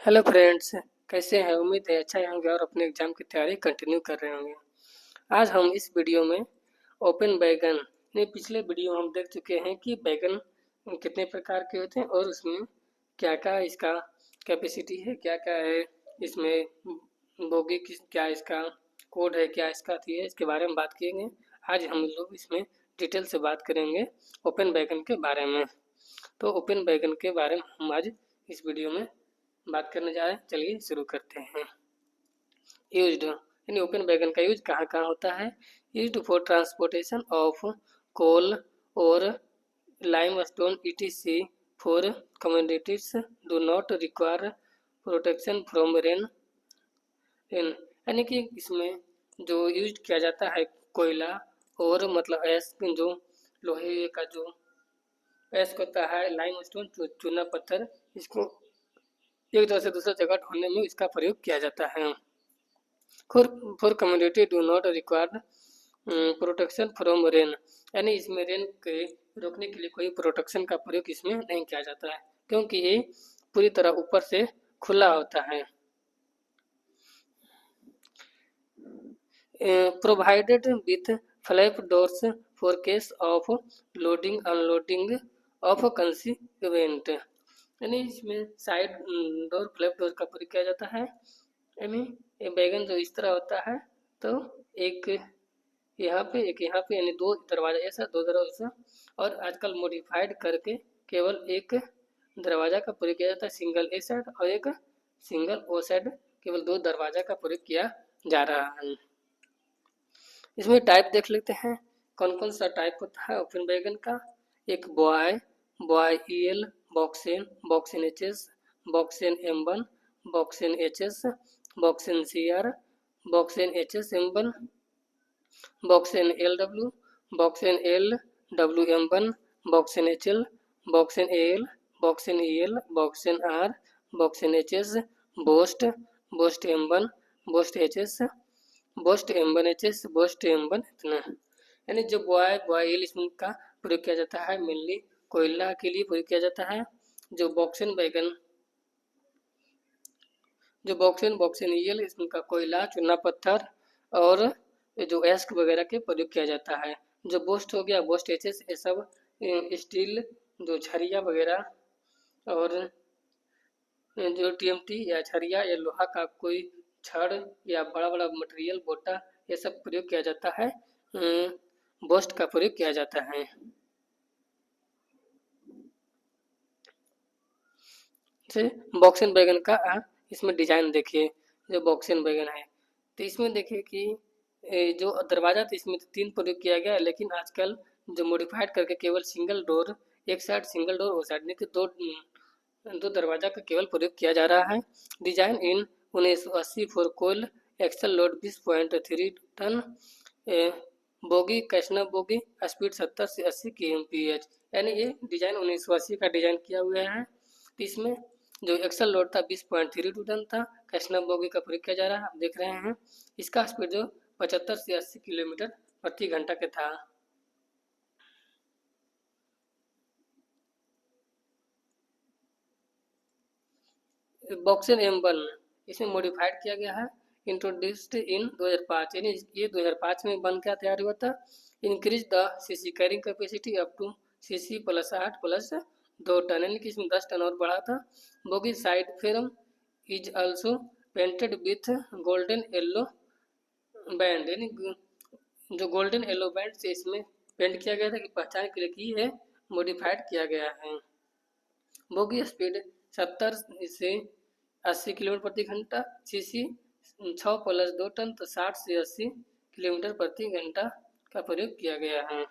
Hello friends, कैसे हैं? उम्मीद है अच्छा ही होंगे और अपने एग्जाम की तैयारी कंटिन्यू कर रहे होंगे। आज हम इस वीडियो में ओपन बैगन ने पिछले वीडियो हम देख चुके हैं कि बैगन कितने प्रकार के होते हैं और उसमें क्या क्या इसका कैपेसिटी है, क्या क्या है इसमें बोगी किस क्या इसका कोड है, क्या इसका थी है, इसके बारे में बात करेंगे। आज हम लोग इसमें डिटेल से बात करेंगे ओपन बैगन के बारे में। तो ओपन बैगन के बारे में हम आज इस वीडियो में बात करने जा रहे हैं। चलिए शुरू करते हैं। यूज्ड यानी ओपन बैगन का यूज कहाँ कहाँ होता है? Used for transportation of coal और limestone ETC for communities do not require protection from rain यानी कि इसमें जो यूज किया जाता है कोयला और मतलब ऐस जो लोहे का जो ऐस होता है, लाइमस्टोन चूना पत्थर, इसको एक जगह से दूसरी जगह ढूंढने में इसका प्रयोग किया जाता है। For community do not require protection from rain यानी इसमें रेन के रोकने के लिए कोई प्रोटेक्शन का प्रयोग इसमें नहीं किया जाता है क्योंकि ये पूरी तरह ऊपर से खुला होता है। Provided with flap doors for case of loading unloading of consequent यानी इसमें साइड डोर फ्लैप डोर का प्रयोग किया जाता है। यानी ये बैगन जो इस तरह होता है तो एक यहाँ पे एक यहाँ पे यानी दो दरवाजा ऐसा दो दरवाजा और आजकल मॉडिफाइड करके केवल एक दरवाजा का प्रयोग किया जाता है, सिंगल ए साइड और एक सिंगल ओ साइड, केवल दो दरवाजा का प्रयोग किया जा रहा है। इसमें टाइप देख लेते हैं कौन कौन सा टाइप होता है ओपन बैगन का। एक boy EL, बॉक्सेन HS, बॉक्सेन M1, बॉक्सेन HS, बॉक्सेन CR, बॉक्सेन HS M1, बॉक्सेन LW, बॉक्सेन LWM1, बॉक्सेन HL, बॉक्सेन AL, बॉक्सेन EL, बॉक्सेन R, बॉक्सेन HS, boast M1, boast HS, boast M1 HS, boast M1 इतना। यानी जो बॉय एल इसमें का प्रयोग किया जाता है मेनली कोयला के लिए प्रयोग किया जाता है। जो बॉक्सेन ईएल इसमें का कोयला, चूना पत्थर और जो एस्क वगैरह के प्रयोग किया जाता है। जो बोस्ट हो गया, बोस्ट एचएस, ये सब स्टील जो झरिया वगैरह और जो टीएमटी या झरिया या लोहा का कोई छड़ या बड़ा बड़ा मटेरियल बोटा, ये सब प्रयोग किया जाता है, बोस्ट का प्रयोग किया जाता है। बॉक्सेन बैगन का इसमें डिजाइन देखिए। जो बॉक्सेन बैगन है तो इसमें देखिए कि जो दरवाजा था इसमें तो 3 प्रयोग किया गया है, लेकिन आजकल जो मॉडिफाइड करके केवल सिंगल डोर, एक साइड सिंगल डोर, वो साइड नहीं, तो दो दरवाजा का केवल प्रयोग किया जा रहा है। Design in 1980 for coal axle load 20.3 tonne, bogie Casnub bogie, speed 70 से 80 kmph। यानी ये डिजाइन 1980 का डिजाइन किया हुआ है। इसमें जो एक्सल लोड था 20.32 टन था, कैशना बोगी का प्रयोग किया जा रहा है, आप देख रहे हैं। इसका स्पीड जो 75 से 80 किलोमीटर प्रति घंटा के था। बॉक्सेन M1 इसमें मॉडिफाइड किया गया है, इंट्रोड्यूस्ड इन 2005, यानी ये 2005 में बन क्या तैयार हुआ था। Increase the CC carrying capacity up to CC plus 8 plus 2 ton, यानी कि इसमें 10 टन और बढ़ा था। Bogie side frame is also painted with golden yellow band, यानी जो गोल्डन येलो बैंड से इसमें पेंट किया गया था कि पहचान के लिए कि है मॉडिफाइड किया गया है। बोगी स्पीड 70 से 80 किलोमीटर प्रति घंटा, सीसी 6 प्लस 2 टन, तो 60 से 80 किलोमीटर प्रति घंटा का प्रयोग किया गया है।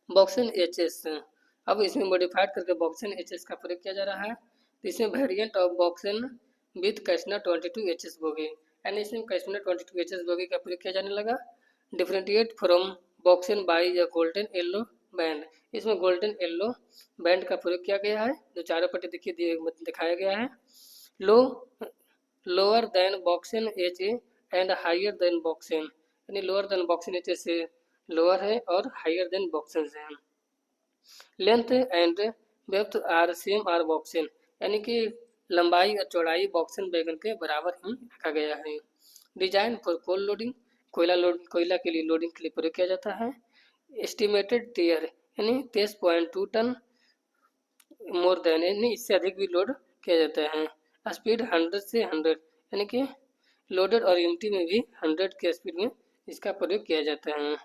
बॉक्सेन एचएस, अब इसमें मॉडिफाइड करके बॉक्सेन एचएस का प्रयोग किया जा रहा है। तो इसमें variant of BOXN with Casnub 22 HS bogie, यानी इसमें कैशना 22 एचएस बोगी का प्रयोग किया जाने लगा। डिफरेंटिएट फ्रॉम बॉक्सेन बाई या गोल्डन येलो बैंड, इसमें गोल्डन येलो बैंड का प्रयोग किया गया है, जो चारों पट्टी दिखाया गया है। Low lower than BOXN H and higher than BOXN, यानी लोअर देन बॉक्सेन नीचे से लोअर है और हायर देन बॉक्सेन से है। Length and depth are same are BOXN, यानी कि लंबाई और चौड़ाई बॉक्सेन बैगन के बराबर ही रखा गया है। डिजाइन फॉर कोल लोडिंग, कोयला के लिए लोडिंग के लिए प्रयोग किया जाता है। एस्टिमेटेड टियर यानी 23.2 टन मोर देन, यानी इससे अधिक भी लोड किया जाता है। स्पीड 100 से 100, यानी कि लोडेड और एम्प्टी में भी 100 के स्पीड में इसका प्रयोग किया जाता है।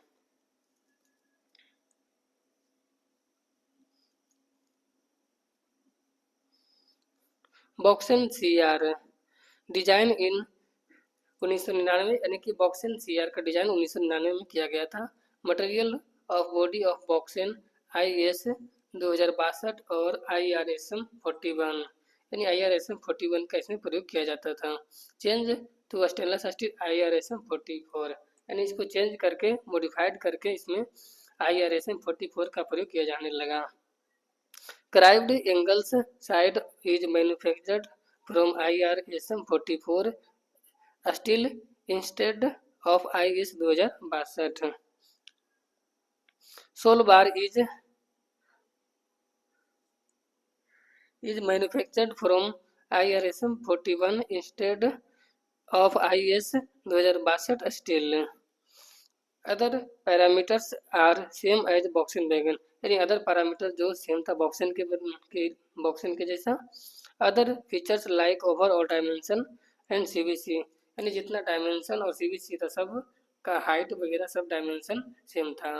बॉक्सेन सीआर डिजाइन इन 1999, यानी कि बॉक्सेन सीआर का डिजाइन 1999 में किया गया था। Material of body of बॉक्सेन IS 2062 और IRSM 41, यानी IRSM 41 का इसमें प्रयोग किया जाता था। Change to stainless steel IRSM 44, यानी इसको चेंज करके मॉडिफाइड करके इसमें IRSM 44 का प्रयोग किया जाने लगा। Curved angles side is manufactured from IRSM 44 steel instead of IS 2062। Sole bar is manufactured from IRSM 41 instead of IS 2062 steel. Other parameters are same as BOXN wagon, यानी other parameter जो same था बॉक्सेन के जैसा। Other features like overall dimension and CVC, यानी जितना dimension और CVC था सब का हाइट वगैरह सब डायमेंशन सेम था।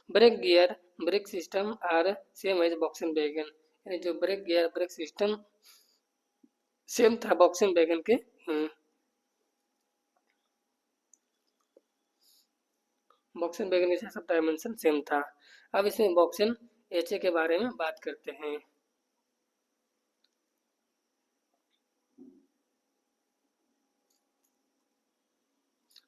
Brake gear brake system are same as BOXN wagon, यानी जो brake gear brake system same था बॉक्सेन बैगन के। बॉक्सेन बैगन जैसा सब डायमेंशन सेम था। अब इसमें बॉक्सेन HA के बारे में बात करते हैं।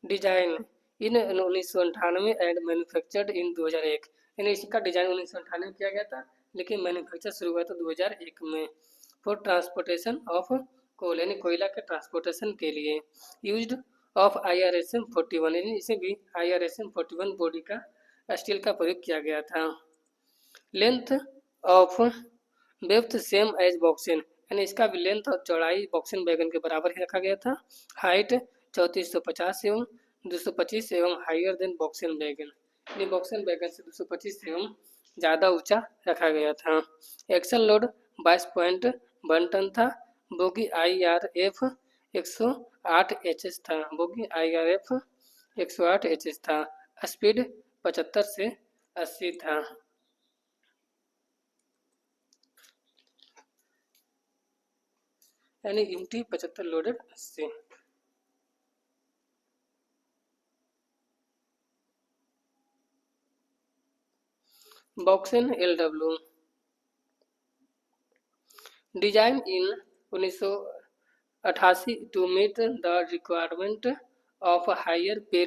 Design in 1998 and manufactured in 2001, यानी इसका डिजाइन 1998 में किया गया था लेकिन मैन्युफैक्चर शुरू हुआ था 2001 में। फॉर ट्रांसपोर्टेशन ऑफ कोल, यानी कोयला के ट्रांसपोर्टेशन के लिए। यूज्ड ऑफ IRSM 41, यानी इसे भी IRSM 41 बॉडी का स्टील का प्रयोग किया गया था। Length of depth same as BOXN, यानी इसका भी लेंथ और चौड़ाई बॉक्सेन बैगन के बराबर ही रखा गया था। हाइट 3450 एवं 225 एवं हायर देन बॉक्सेन बैगन, यानी बॉक्सेन बैगन से 225 एवं ज़्यादा ऊंचा रखा गया था। एक्सल लोड 22.1 टन था। बोगी IRF 108 HS था। बोगी IRF 108 HS था। स्पीड 75 से 80 था। यानी empty 75 loaded 80। BOXN LW design in 1988 to meet the requirement of higher pay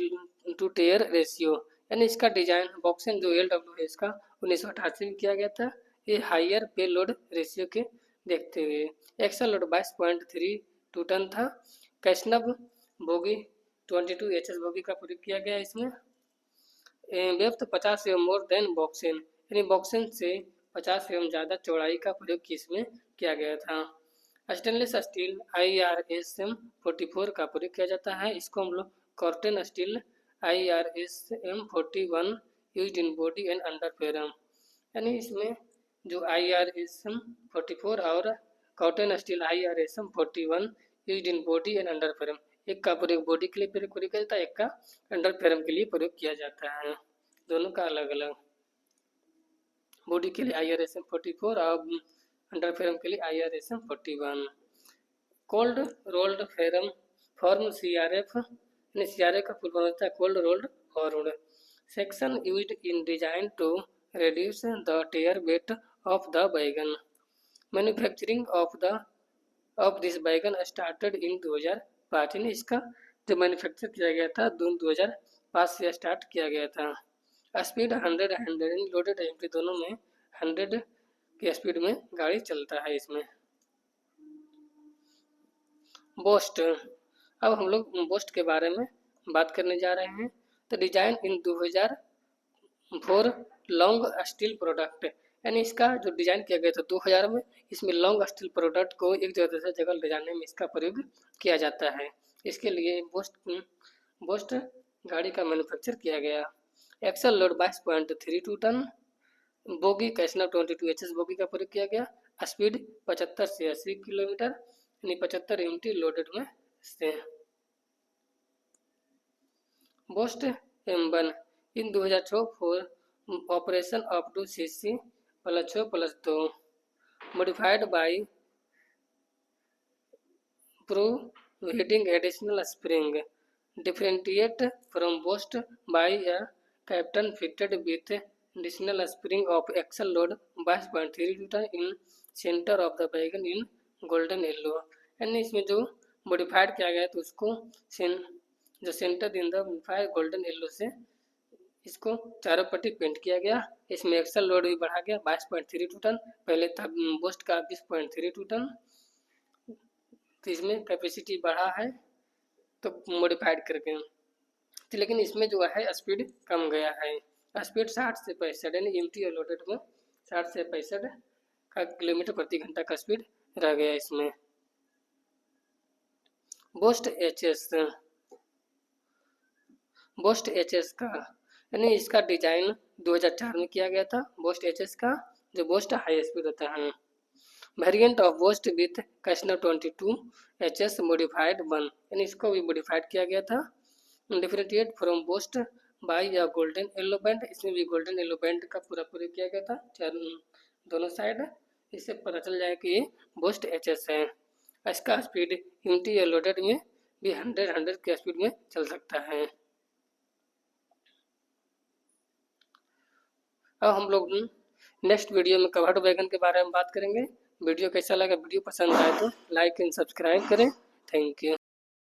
to tare ratio, यानी इसका डिजाइन बॉक्सेन जो LW है इसका 1988 में किया गया था। ये हायर पे लोड रेशियो के देखते हुए। एक्सल लोड 22.32 टन था। कैशनब बोगी 22 HS बोगी का प्रयोग किया गया इसमें। डेप्थ 50 एवं मोर देन बॉक्सेन, यानी बॉक्सेन से 50 एवं ज़्यादा चौड़ाई का प्रयोग इसमें किया गया था। स्टेनलेस स्टील IRSM 44 का प्रयोग किया जाता है। इसको हम लोग Corten steel IRSM 41 used in body and under frame, यानी इसमें जो IRSM 44 और Corten steel IRSM 41 used in body and under frame, एक का प्रयोग बॉडी के लिए प्रयोग किया जाता है, एक का अंडर पेरम के लिए प्रयोग किया जाता है। दोनों का अलग अलग। बॉडी के लिए IRSM 44 और अंडर फेरम के लिए IRSM 41। Cold rolled ferrum form CRF, यानी CRF का फुल फॉर्म होता है cold rolled formed section used in design to reduce the tear weight of the wagon. Manufacturing of this wagon started in 2005, यानी इसका जो manufacture किया गया था 2005 से स्टार्ट किया गया था। स्पीड 100 लोडेड एम्प्टी दोनों में 100 की स्पीड में गाड़ी चलता है इसमें। बोस्ट अब हम लोग बोस्ट के बारे में बात करने जा रहे हैं। तो डिजाइन इन 2004 लॉन्ग स्टील प्रोडक्ट, यानी इसका जो डिजाइन किया गया था 2000 में, इसमें लॉन्ग स्टील प्रोडक्ट को एक जगह से जगह ले जाने में इसका प्रयोग किया जाता है। इसके लिए बोस्ट गाड़ी का मैन्युफैक्चर किया गया। Axle load 22.32 tonne, bogie Casnub 22 HS bogie का प्रयोग किया गया। स्पीड 75 से 80 किलोमीटर, यानी 75 यूनिट लोडेड में से। BOST M1 in 2006 for operation up to CC +6+2 modified by providing additional spring, differentiate from Boast by a captain fitted with additional spring of axle load 22.32 ton in center of the wagon in golden yellow, यानी इसमें जो modified किया गया तो उसको जो centre in the modified golden yellow से इसको चारों पट्टी पेंट किया गया। इसमें एक्सल लोड भी बढ़ा गया 22.32 टन, पहले था बोस्ट का 20.32 टन, तो इसमें कैपेसिटी बढ़ा है तो मॉडिफाइड करके। तो लेकिन इसमें जो है स्पीड कम गया है, स्पीड 60 से 65 यानी एम्प्टी और लोडेड में 60 से 65 का किलोमीटर प्रति घंटा का स्पीड रह गया इसमें। बोस्ट एचएस का, यानी इसका डिजाइन 2004 में किया गया था। बोस्ट एचएस का जो बोस्ट हाई स्पीड होता है, variant of BOST with Casnub 22 HS modified 1, यानी इसको भी मॉडिफाइड किया गया था। डिफरेंशिएट फ्रॉम बोस्ट बाय या गोल्डन येलो बैंड, इसमें भी गोल्डन येलो बैंड का पूरा प्रयोग किया गया था दोनों साइड, इससे पता चल जाए कि ये बोस्ट एचएस है। इसका स्पीड यूनिटी या लोडेड में भी 100 के स्पीड में चल सकता है। अब हम लोग नेक्स्ट वीडियो में कवर्ड वैगन के बारे में बात करेंगे। वीडियो कैसा लगा, वीडियो पसंद आए तो लाइक एंड सब्सक्राइब करें। Thank you.